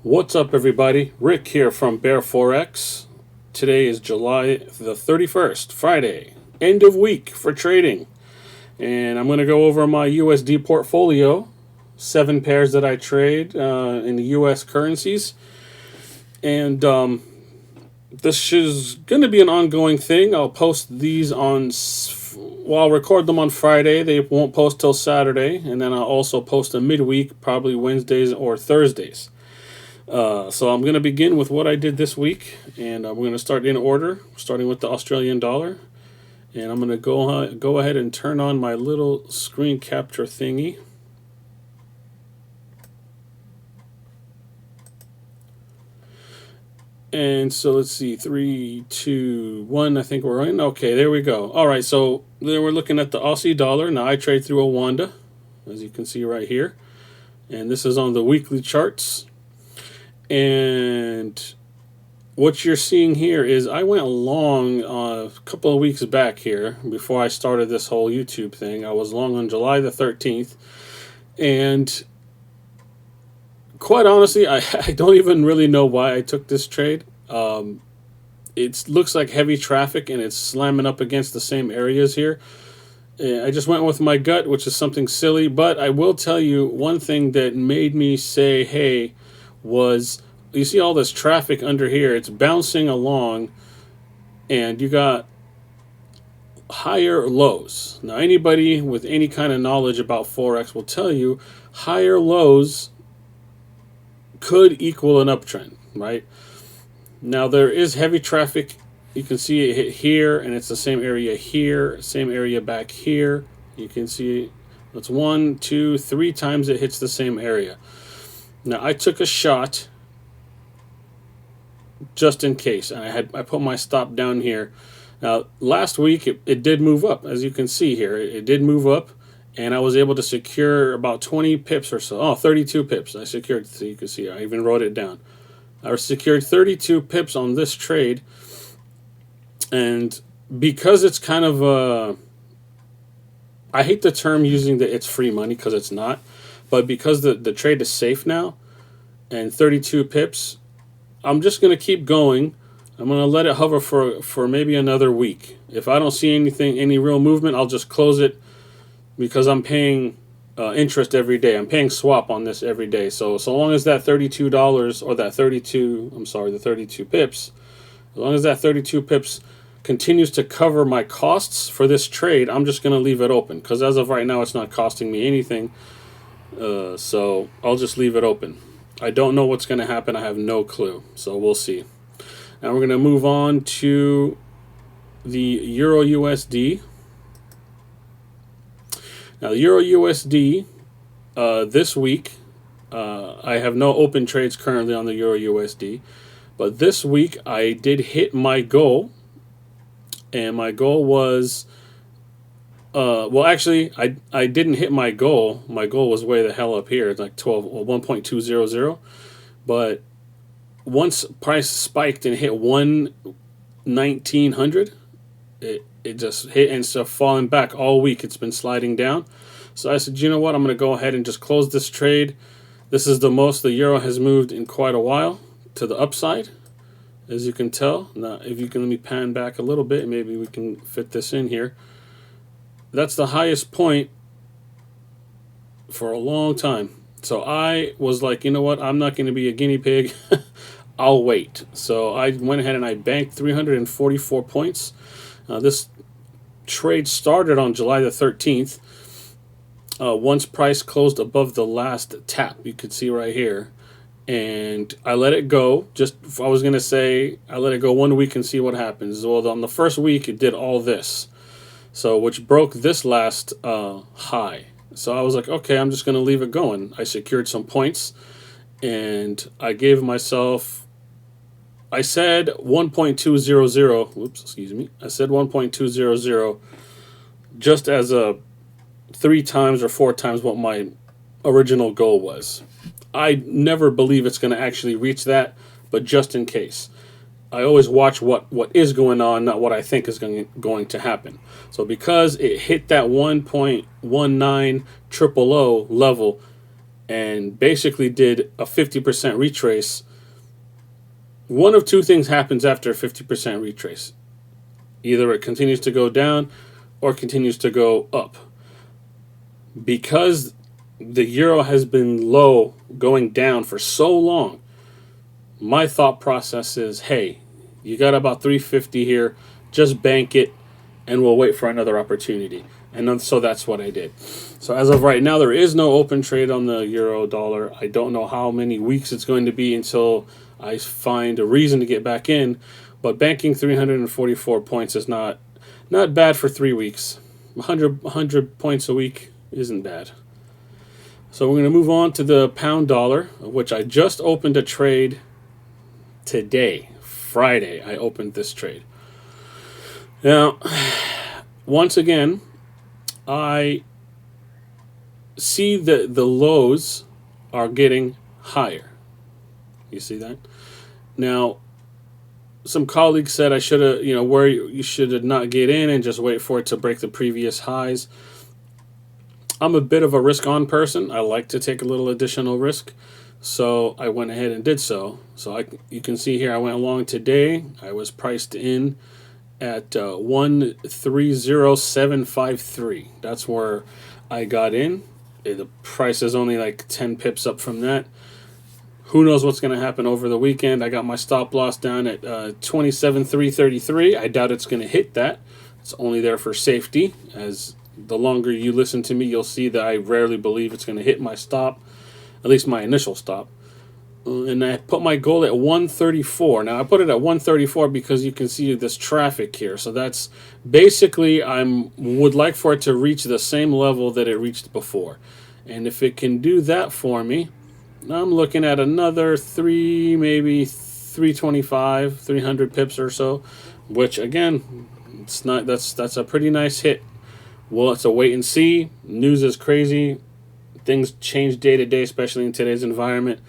What's up, everybody? Rick here from Bear Forex. Today is July the 31st, Friday, end of week for trading. And I'm going to go over my USD portfolio, 7 pairs that I trade in the US currencies. And this is going to be an ongoing thing. I'll post these on, well, I'll record them on Friday. They won't post till Saturday. And then I'll also post a midweek, probably Wednesdays or Thursdays. So I'm going to begin with what I did this week, and we're going to start in order, starting with the Australian dollar. And I'm going to go ahead and turn on my little screen capture thingy. And so let's see, 3, 2, 1, I think we're in. Okay, there we go. All right, so then we're looking at the Aussie dollar. Now I trade through a Wanda, as you can see right here. And this is on the weekly charts. And what you're seeing here is I went long a couple of weeks back here before I started this whole YouTube thing. I was long on July the 13th. And quite honestly, I don't even really know why I took this trade. It looks like heavy traffic and it's slamming up against the same areas here. I just went with my gut, which is something silly. But I will tell you one thing that made me say, hey, was you see all this traffic under here. It's bouncing along and you got higher lows. Now anybody with any kind of knowledge about Forex will tell you higher lows could equal an uptrend, right? Now there is heavy traffic. You can see it hit here and it's the same area here, same area back here. You can see it's 1, 2, 3 times it hits the same area. Now I took a shot just in case, and I put my stop down here. Now last week it did move up, as you can see here. It did move up, and I was able to secure about 20 pips or so. 32 pips I secured. So you can see I even wrote it down. I secured 32 pips on this trade, and because it's kind of I hate the term using the it's free money because it's not. But because the trade is safe now, and 32 pips, I'm just going to keep going. I'm going to let it hover for maybe another week. If I don't see any real movement, I'll just close it because I'm paying interest every day. I'm paying swap on this every day. So long as that $32 or that 32, I'm sorry, the 32 pips, as long as that 32 pips continues to cover my costs for this trade, I'm just going to leave it open because as of right now, it's not costing me anything. So I'll just leave it open. I don't know what's going to happen. I have no clue. So we'll see. Now we're going to move on to the Euro USD. Now the Euro USD this week, I have no open trades currently on the Euro USD. But this week I did hit my goal. And my goal was... well, actually, I didn't hit my goal. My goal was way the hell up here. It's like 1.200. But once price spiked and hit 1,1900, it just hit and stuff falling back all week. It's been sliding down. So I said, you know what? I'm going to go ahead and just close this trade. This is the most the euro has moved in quite a while to the upside, as you can tell. Now, if you can let me pan back a little bit, maybe we can fit this in here. That's the highest point for a long time. So I was like, you know what? I'm not going to be a guinea pig. I'll wait. So I went ahead and I banked 344 points. This trade started on July the 13th. Once price closed above the last tap, you could see right here. And I let it go. I was going to say, I let it go 1 week and see what happens. Well, on the first week, it did all this. So, which broke this last high. So I was like, okay, I'm just going to leave it going. I secured some points, and I gave myself, I said 1.200, whoops, excuse me. I said 1.200 just as a 3 times or 4 times what my original goal was. I never believe it's going to actually reach that, but just in case. I always watch what is going on, not what I think is going to happen. So because it hit that 1.19 triple O level, and basically did a 50% retrace. One of two things happens after a 50% retrace. Either it continues to go down or continues to go up. Because the euro has been low going down for so long, my thought process is, hey, you got about 350 here, just bank it and we'll wait for another opportunity. And so that's what I did. So as of right now, there is no open trade on the euro dollar. I don't know how many weeks it's going to be until I find a reason to get back in. But banking 344 points is not bad for 3 weeks. 100 points a week isn't bad. So we're going to move on to the pound dollar, which I just opened a trade today. Friday, I opened this trade. Now, once again, I see that the lows are getting higher. You see that? Now, some colleagues said I should have, where you should not get in and just wait for it to break the previous highs. I'm a bit of a risk-on person. I like to take a little additional risk. So I went ahead and did so. So you can see here I went along today. I was priced in at 130753. That's where I got in. The price is only like 10 pips up from that. Who knows what's going to happen over the weekend. I got my stop loss down at 27,333. I doubt it's going to hit that. It's only there for safety. As the longer you listen to me, you'll see that I rarely believe it's going to hit my stop, at least my initial stop. And I put my goal at 134. Now I put it at 134 because you can see this traffic here. So that's basically would like for it to reach the same level that it reached before. And if it can do that for me, I'm looking at another maybe 325, 300 pips or so, which again, that's a pretty nice hit. Well, it's a wait and see. News is crazy. Things change day to day, especially in today's environment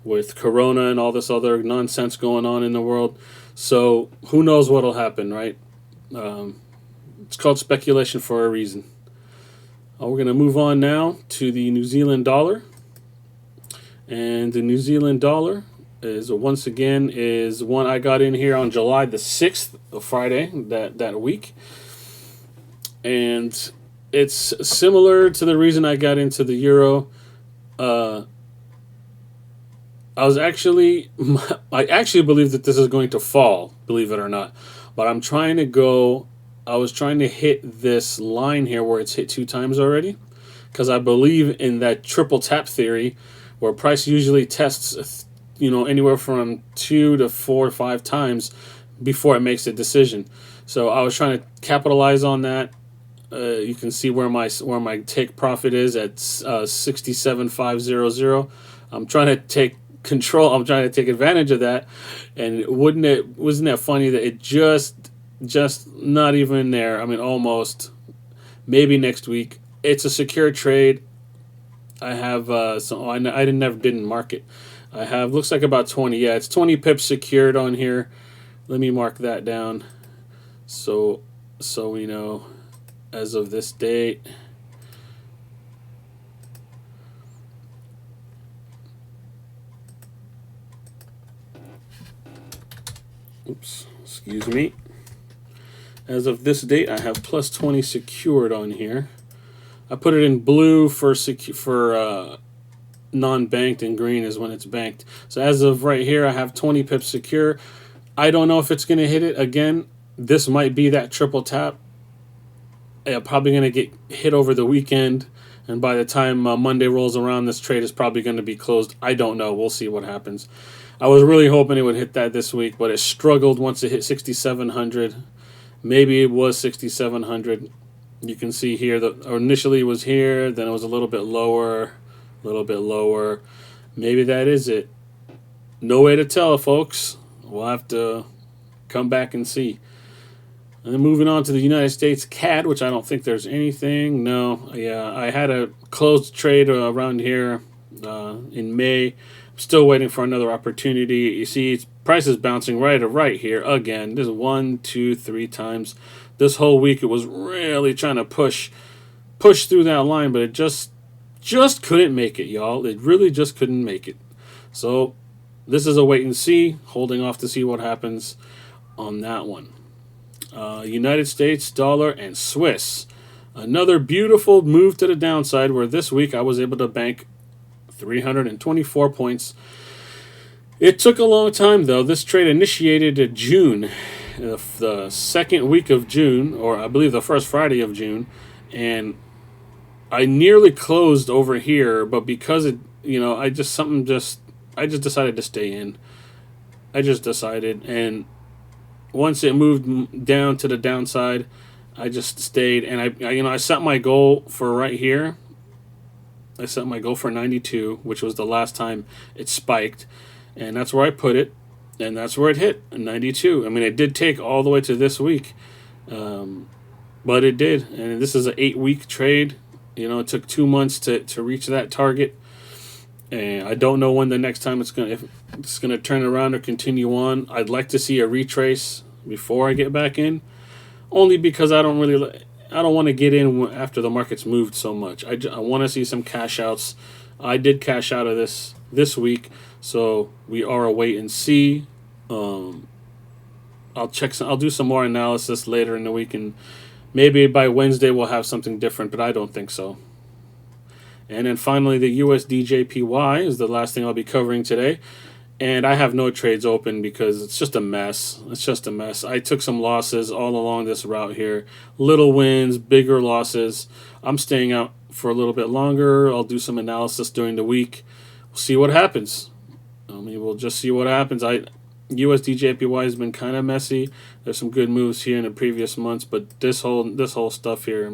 with Corona and all this other nonsense going on in the world. So who knows what'll happen, right? It's called speculation for a reason. We're going to move on now to the New Zealand dollar. And the New Zealand dollar is once again one I got in here on July the 6th, Friday, that week. And it's similar to the reason I got into the euro. I actually believe that this is going to fall, believe it or not. But I was trying to hit this line here where it's hit 2 times already. Because I believe in that triple tap theory where price usually tests, anywhere from 2 to 4 or 5 times before it makes a decision. So I was trying to capitalize on that. You can see where my take profit is at 67,500. I'm trying to take control. I'm trying to take advantage of that. And wasn't that funny that it just not even there? I mean, almost. Maybe next week. It's a secure trade. I have didn't mark it. I have looks like about 20. Yeah, it's 20 pips secured on here. Let me mark that down, so we know as of this date. Oops, excuse me. As of this date, I have plus 20 secured on here. I put it in blue for non-banked, and green is when it's banked. So as of right here, I have 20 pips secure. I don't know if it's going to hit it. Again, this might be that triple tap. Probably going to get hit over the weekend. And by the time Monday rolls around, this trade is probably going to be closed. I don't know. We'll see what happens. I was really hoping it would hit that this week, but it struggled once it hit 6,700. Maybe it was 6,700. You can see here that initially it was here, then it was a little bit lower. Maybe that is it. No way to tell, folks. We'll have to come back and see. And then moving on to the United States CAD, which I don't think there's anything. No, yeah, I had a closed trade around here in May. I'm still waiting for another opportunity. You see, price is bouncing right here again. This is 1, 2, 3 times. This whole week it was really trying to push through that line, but it just just couldn't make it, y'all. It really just couldn't make it. So this is a wait and see, holding off to see what happens on that one. United States dollar and Swiss. Another beautiful move to the downside, where this week I was able to bank 324 points. It took a long time, though. This trade initiated in June, the second week of June, or I believe the first Friday of June, and I nearly closed over here, but because it, I just decided to stay in. I just decided, and once it moved down to the downside, I just stayed, and I set my goal for right here. I set my goal for 92, which was the last time it spiked, and that's where I put it, and that's where it hit, 92. I mean, it did take all the way to this week, but it did, and this is an 8-week trade. It took 2 months to reach that target, and I don't know when the next time if it's gonna turn around or continue on. I'd like to see a retrace before I get back in, only because I don't want to get in after the market's moved so much. I want to see some cash outs. I did cash out of this week, so we are a wait and see. I'll do some more analysis later in the week, and maybe by Wednesday we'll have something different, but I don't think so. And then finally, the USDJPY is the last thing I'll be covering today. And I have no trades open because it's just a mess. It's just a mess. I took some losses all along this route here. Little wins, bigger losses. I'm staying out for a little bit longer. I'll do some analysis during the week. We'll see what happens. We'll just see what happens. USDJPY has been kind of messy. There's some good moves here in the previous months, but this whole stuff here,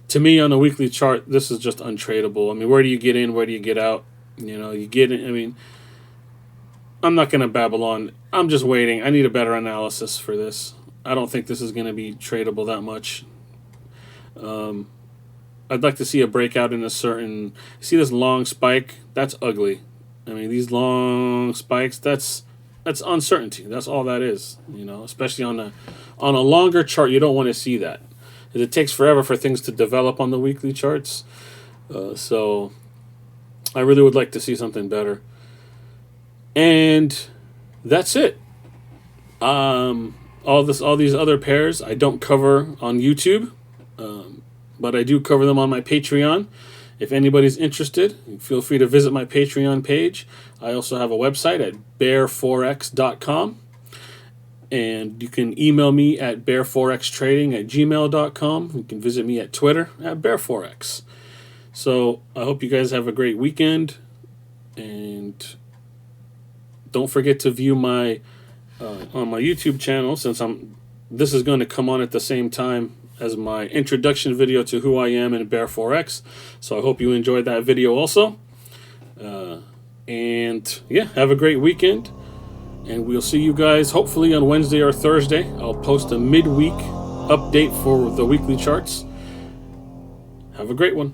to me on a weekly chart, this is just untradeable. Where do you get in? Where do you get out? You get in. I'm not going to babble on. I'm just waiting. I need a better analysis for this. I don't think this is going to be tradable that much. I'd like to see a breakout in a certain... See this long spike? That's ugly. These long spikes, that's uncertainty. That's all that is. Especially on a longer chart, you don't want to see that. Because it takes forever for things to develop on the weekly charts. So I really would like to see something better. And that's it. All these other pairs I don't cover on YouTube, but I do cover them on my Patreon. If anybody's interested, feel free to visit my Patreon page. I also have a website at bearforex.com, and you can email me at bearforextrading@gmail.com. You can visit me at Twitter at bearforex. So I hope you guys have a great weekend, and don't forget to view my on my YouTube channel, since this is going to come on at the same time as my introduction video to who I am in Bear Forex. So I hope you enjoyed that video also. And yeah, have a great weekend. And we'll see you guys hopefully on Wednesday or Thursday. I'll post a midweek update for the weekly charts. Have a great one.